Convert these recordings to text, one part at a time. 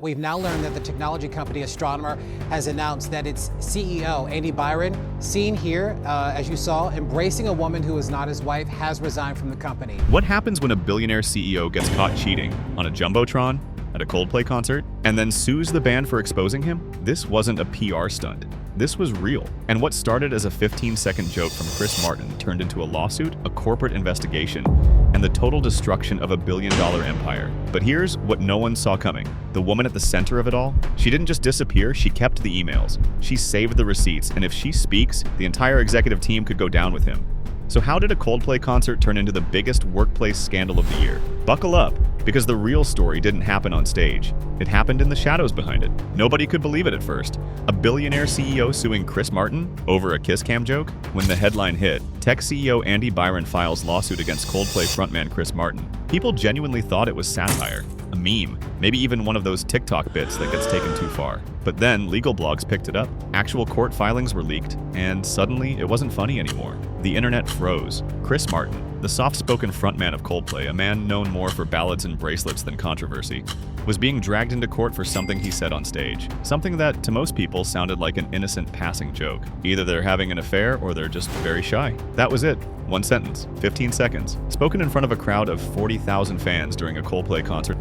We've now learned that the technology company Astronomer has announced that its CEO, Andy Byron, seen here, as you saw, embracing a woman who is not his wife, has resigned from the company. What happens when a billionaire CEO gets caught cheating on a jumbotron, at a Coldplay concert, and then sues the band for exposing him? This wasn't a PR stunt. This was real. And what started as a 15-second joke from Chris Martin turned into a lawsuit, a corporate investigation, and the total destruction of a billion-dollar empire. But here's what no one saw coming. The woman at the center of it all, she didn't just disappear, she kept the emails. She saved the receipts, and if she speaks, the entire executive team could go down with him. So how did a Coldplay concert turn into the biggest workplace scandal of the year? Buckle up, because the real story didn't happen on stage. It happened in the shadows behind it. Nobody could believe it at first. A billionaire CEO suing Chris Martin over a kiss cam joke? When the headline hit, tech CEO Andy Byron files lawsuit against Coldplay frontman Chris Martin. People genuinely thought it was satire, a meme, maybe even one of those TikTok bits that gets taken too far. But then legal blogs picked it up, actual court filings were leaked, and suddenly it wasn't funny anymore. The internet froze. Chris Martin, the soft-spoken frontman of Coldplay, a man known more for ballads and bracelets than controversy, was being dragged into court for something he said on stage. Something that, to most people, sounded like an innocent passing joke. Either they're having an affair or they're just very shy. That was it. One sentence, 15 seconds, spoken in front of a crowd of 40,000 fans during a Coldplay concert.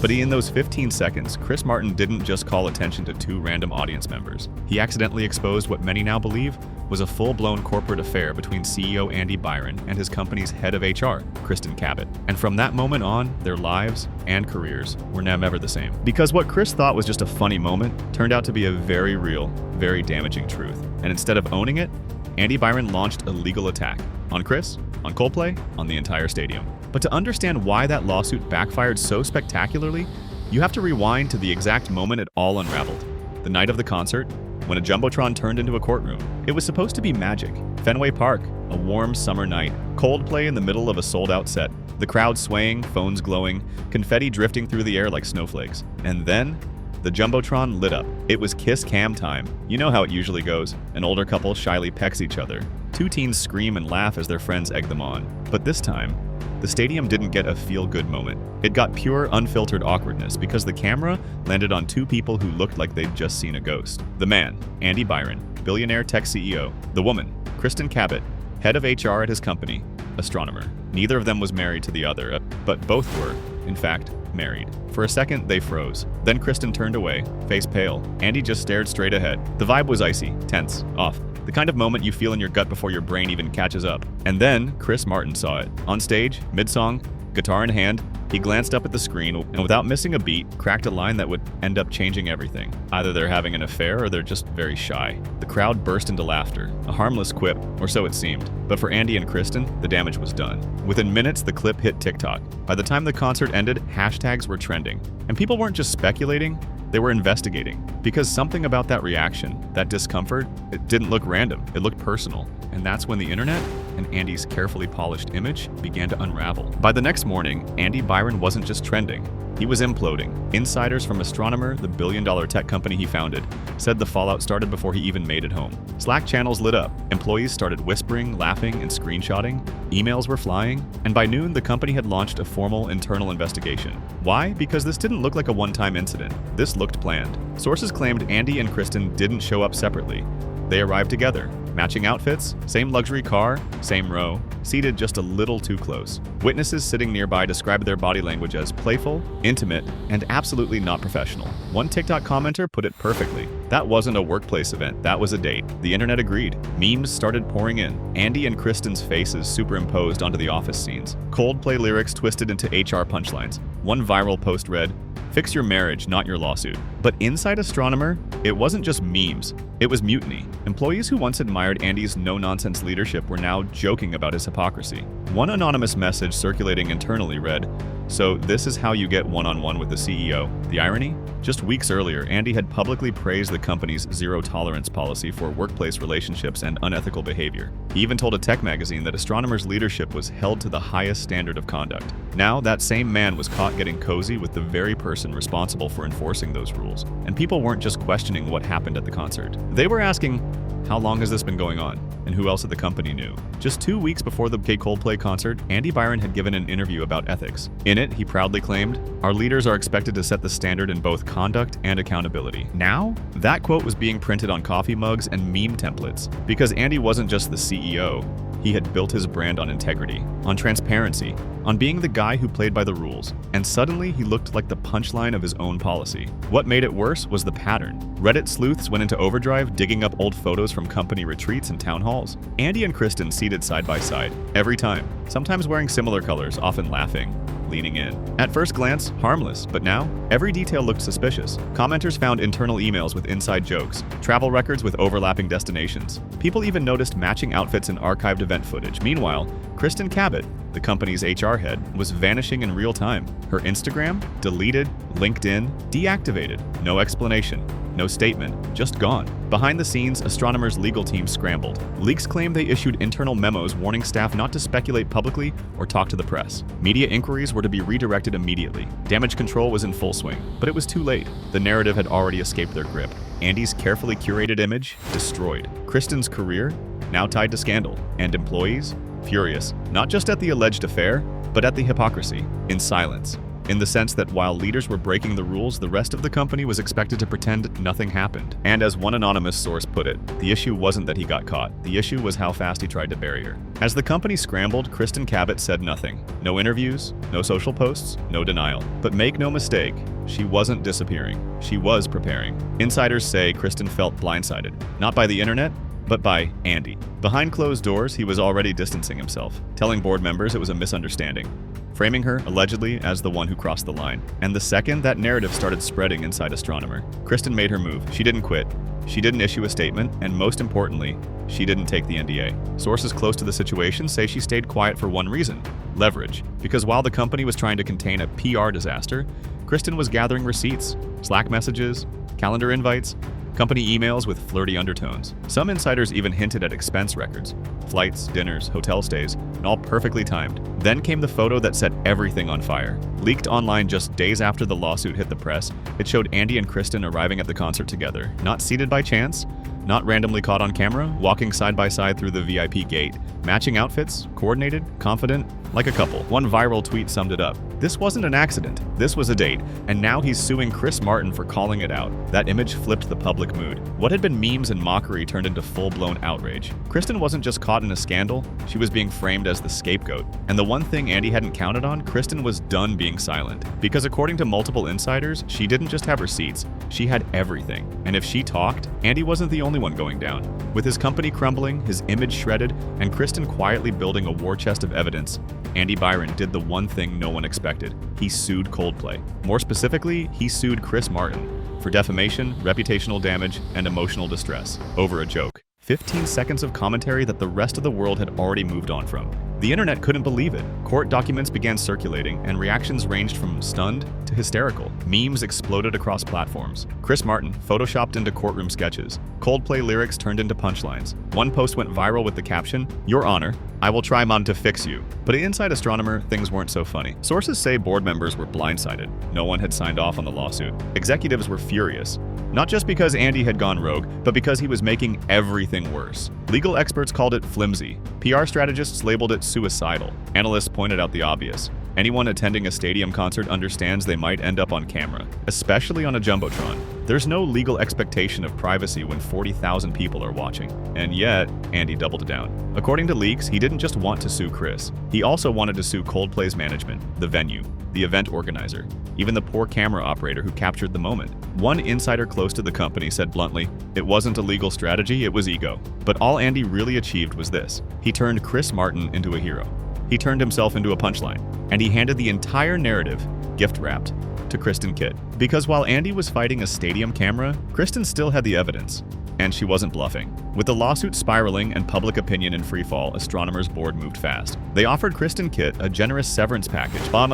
But in those 15 seconds, Chris Martin didn't just call attention to two random audience members. He accidentally exposed what many now believe was a full-blown corporate affair between CEO Andy Byron and his company's head of HR, Kristen Cabot. And from that moment on, their lives and careers were never the same. Because what Chris thought was just a funny moment turned out to be a very real, very damaging truth. And instead of owning it, Andy Byron launched a legal attack on Chris, on Coldplay, on the entire stadium. But to understand why that lawsuit backfired so spectacularly, you have to rewind to the exact moment it all unraveled. The night of the concert, when a jumbotron turned into a courtroom. It was supposed to be magic. Fenway Park, a warm summer night, Coldplay in the middle of a sold-out set, the crowd swaying, phones glowing, confetti drifting through the air like snowflakes. And then, the jumbotron lit up. It was kiss cam time. You know how it usually goes. An older couple shyly pecks each other. Two teens scream and laugh as their friends egg them on. But this time, the stadium didn't get a feel-good moment. It got pure, unfiltered awkwardness because the camera landed on two people who looked like they'd just seen a ghost. The man, Andy Byron, billionaire tech CEO. The woman, Kristen Cabot, head of HR at his company, Astronomer. Neither of them was married to the other, but both were, in fact, married. For a second, they froze. Then Kristen turned away, face pale. Andy just stared straight ahead. The vibe was icy, tense, off. The kind of moment you feel in your gut before your brain even catches up. And then Chris Martin saw it. On stage, mid-song, guitar in hand, he glanced up at the screen and without missing a beat, cracked a line that would end up changing everything. Either they're having an affair or they're just very shy. The crowd burst into laughter, a harmless quip, or so it seemed. But for Andy and Kristen, the damage was done. Within minutes, the clip hit TikTok. By the time the concert ended, hashtags were trending. And people weren't just speculating, they were investigating. Because something about that reaction, that discomfort, it didn't look random, it looked personal. And that's when the internet and Andy's carefully polished image began to unravel. By the next morning, Andy Byron wasn't just trending, he was imploding. Insiders from Astronomer, the billion-dollar tech company he founded, said the fallout started before he even made it home. Slack channels lit up, employees started whispering, laughing, and screenshotting, emails were flying, and by noon the company had launched a formal internal investigation. Why? Because this didn't look like a one-time incident. This looked planned. Sources claimed Andy and Kristen didn't show up separately. They arrived together. Matching outfits, same luxury car, same row, seated just a little too close. Witnesses sitting nearby described their body language as playful, intimate, and absolutely not professional. One TikTok commenter put it perfectly. That wasn't a workplace event, that was a date. The internet agreed. Memes started pouring in. Andy and Kristen's faces superimposed onto the office scenes. Coldplay lyrics twisted into HR punchlines. One viral post read, "Fix your marriage, not your lawsuit." But inside Astronomer, it wasn't just memes, it was mutiny. Employees who once admired Andy's no-nonsense leadership were now joking about his hypocrisy. One anonymous message circulating internally read, "So this is how you get one-on-one with the CEO." The irony? Just weeks earlier, Andy had publicly praised the company's zero-tolerance policy for workplace relationships and unethical behavior. He even told a tech magazine that Astronomer's leadership was held to the highest standard of conduct. Now, that same man was caught getting cozy with the very person responsible for enforcing those rules. And people weren't just questioning questioning what happened at the concert. They were asking, how long has this been going on? And who else at the company knew? Just 2 weeks before the Coldplay concert, Andy Byron had given an interview about ethics. In it, he proudly claimed, "Our leaders are expected to set the standard in both conduct and accountability." Now, that quote was being printed on coffee mugs and meme templates, because Andy wasn't just the CEO. He had built his brand on integrity, on transparency, on being the guy who played by the rules, and suddenly he looked like the punchline of his own policy. What made it worse was the pattern. Reddit sleuths went into overdrive, digging up old photos from company retreats and town halls. Andy and Kristen seated side by side, every time, sometimes wearing similar colors, often laughing, leaning in. At first glance, harmless, but now, every detail looked suspicious. Commenters found internal emails with inside jokes, travel records with overlapping destinations. People even noticed matching outfits and archived event footage. Meanwhile, Kristen Cabot, the company's HR head, was vanishing in real time. Her Instagram, deleted, LinkedIn, deactivated. No explanation. No statement, just gone. Behind the scenes, astronomers' legal team scrambled. Leaks claim they issued internal memos warning staff not to speculate publicly or talk to the press. Media inquiries were to be redirected immediately. Damage control was in full swing, but it was too late. The narrative had already escaped their grip. Andy's carefully curated image, destroyed. Kristen's career, now tied to scandal. And employees, furious, not just at the alleged affair, but at the hypocrisy, in silence. In the sense that while leaders were breaking the rules, the rest of the company was expected to pretend nothing happened. And as one anonymous source put it, the issue wasn't that he got caught. The issue was how fast he tried to bury her. As the company scrambled, Kristen Cabot said nothing. No interviews, no social posts, no denial. But make no mistake, she wasn't disappearing. She was preparing. Insiders say Kristen felt blindsided, not by the internet, but by Andy. Behind closed doors, he was already distancing himself, telling board members it was a misunderstanding, framing her, allegedly, as the one who crossed the line. And the second that narrative started spreading inside Astronomer, Kristen made her move. She didn't quit. She didn't issue a statement, and most importantly, she didn't take the NDA. Sources close to the situation say she stayed quiet for one reason: leverage. Because while the company was trying to contain a PR disaster, Kristen was gathering receipts, Slack messages, calendar invites, company emails with flirty undertones. Some insiders even hinted at expense records, flights, dinners, hotel stays, and all perfectly timed. Then came the photo that set everything on fire. Leaked online just days after the lawsuit hit the press, it showed Andy and Kristen arriving at the concert together, not seated by chance, not randomly caught on camera, walking side by side through the VIP gate, matching outfits, coordinated, confident, like a couple. One viral tweet summed it up. This wasn't an accident. This was a date. And now he's suing Chris Martin for calling it out. That image flipped the public mood. What had been memes and mockery turned into full-blown outrage. Kristen wasn't just caught in a scandal, she was being framed as the scapegoat. And the one thing Andy hadn't counted on, Kristen was done being silent. Because according to multiple insiders, she didn't just have receipts, she had everything. And if she talked, Andy wasn't the only one going down. With his company crumbling, his image shredded, and Kristen quietly building a war chest of evidence, Andy Byron did the one thing no one expected. He sued Coldplay. More specifically, he sued Chris Martin for defamation, reputational damage, and emotional distress over a joke. 15 seconds of commentary that the rest of the world had already moved on from. The internet couldn't believe it. Court documents began circulating, and reactions ranged from stunned to hysterical. Memes exploded across platforms. Chris Martin photoshopped into courtroom sketches. Coldplay lyrics turned into punchlines. One post went viral with the caption, "Your Honor, I will try man to fix you." But inside Astronomer, things weren't so funny. Sources say board members were blindsided. No one had signed off on the lawsuit. Executives were furious. Not just because Andy had gone rogue, but because he was making everything worse. Legal experts called it flimsy. PR strategists labeled it suicidal. Analysts pointed out the obvious. Anyone attending a stadium concert understands they might end up on camera, especially on a jumbotron. There's no legal expectation of privacy when 40,000 people are watching. And yet, Andy doubled down. According to leaks, he didn't just want to sue Chris. He also wanted to sue Coldplay's management, the venue, the event organizer, even the poor camera operator who captured the moment. One insider close to the company said bluntly, "It wasn't a legal strategy, it was ego." But all Andy really achieved was this. He turned Chris Martin into a hero. He turned himself into a punchline, and he handed the entire narrative, gift-wrapped, to Kristen Kidd. Because while Andy was fighting a stadium camera, Kristen still had the evidence, and she wasn't bluffing. With the lawsuit spiraling and public opinion in freefall, Astronomer's board moved fast. They offered Kristen Kidd a generous severance package, along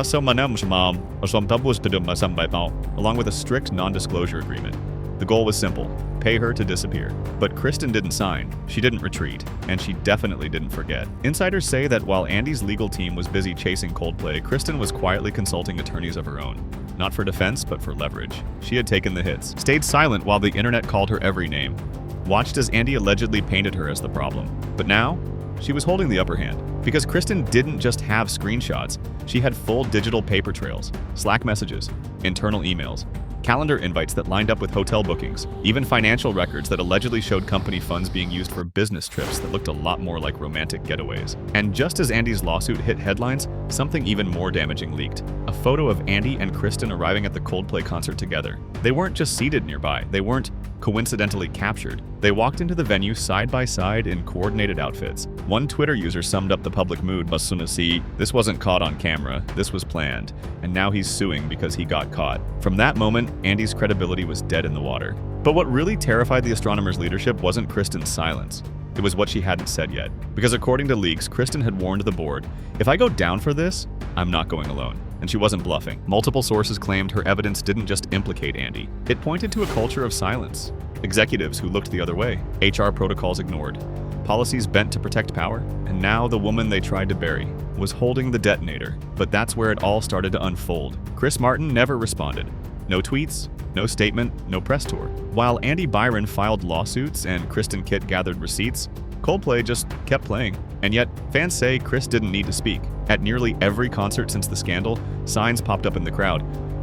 with a strict non-disclosure agreement. The goal was simple: pay her to disappear. But Kristen didn't sign, she didn't retreat, and she definitely didn't forget. Insiders say that while Andy's legal team was busy chasing Coldplay, Kristen was quietly consulting attorneys of her own. not for defense, but for leverage. She had taken the hits, stayed silent while the internet called her every name, watched as Andy allegedly painted her as the problem. But now, she was holding the upper hand. Because Kristen didn't just have screenshots, she had full digital paper trails, Slack messages, internal emails, calendar invites that lined up with hotel bookings, even financial records that allegedly showed company funds being used for business trips that looked a lot more like romantic getaways. And just as Andy's lawsuit hit headlines, something even more damaging leaked. A photo of Andy and Kristen arriving at the Coldplay concert together. They weren't just seated nearby, they weren't coincidentally captured. They walked into the venue side by side in coordinated outfits. One Twitter user summed up the public mood, "Mas see, this wasn't caught on camera, this was planned, and now he's suing because he got caught." From that moment, Andy's credibility was dead in the water. But what really terrified the astronomer's leadership wasn't Kristen's silence. It was what she hadn't said yet. Because according to leaks, Kristen had warned the board, "If I go down for this, I'm not going alone." And she wasn't bluffing. Multiple sources claimed her evidence didn't just implicate Andy. It pointed to a culture of silence. Executives who looked the other way, HR protocols ignored, policies bent to protect power, and now the woman they tried to bury was holding the detonator. But that's where it all started to unfold. Chris Martin never responded. No tweets, no statement, no press tour. While Andy Byron filed lawsuits and Kristen Kitt gathered receipts, Coldplay just kept playing. And yet, fans say Chris didn't need to speak. At nearly every concert since the scandal, signs popped up in the crowd.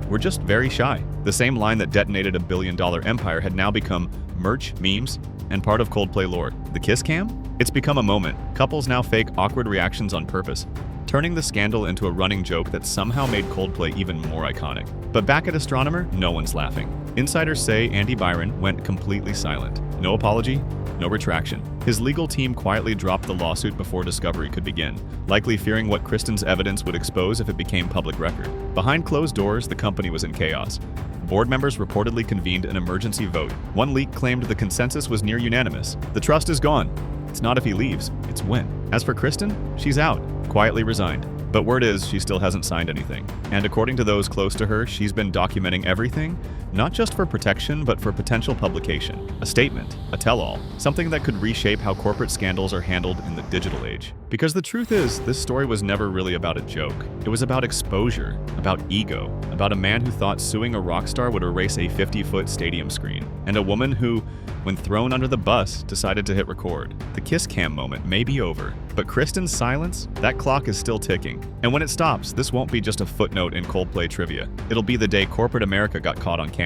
"We're just very shy." The same line that detonated a billion-dollar empire had now become merch, memes, and part of Coldplay lore. The kiss cam? It's become a moment. Couples now fake awkward reactions on purpose, turning the scandal into a running joke that somehow made Coldplay even more iconic. But back at Astronomer, no one's laughing. Insiders say Andy Byron went completely silent. No apology, no retraction. His legal team quietly dropped the lawsuit before discovery could begin, likely fearing what Kristen's evidence would expose if it became public record. Behind closed doors, the company was in chaos. Board members reportedly convened an emergency vote. One leak claimed the consensus was near unanimous. The trust is gone. It's not if he leaves, it's when. As for Kristen, she's out, quietly resigned. But word is she still hasn't signed anything. And according to those close to her, she's been documenting everything, not just for protection, but for potential publication. A statement, a tell-all, something that could reshape how corporate scandals are handled in the digital age. Because the truth is, this story was never really about a joke. It was about exposure, about ego, about a man who thought suing a rock star would erase a 50-foot stadium screen, and a woman who, when thrown under the bus, decided to hit record. The kiss cam moment may be over, but Kristen's silence, that clock is still ticking. And when it stops, this won't be just a footnote in Coldplay trivia. It'll be the day corporate America got caught on camera,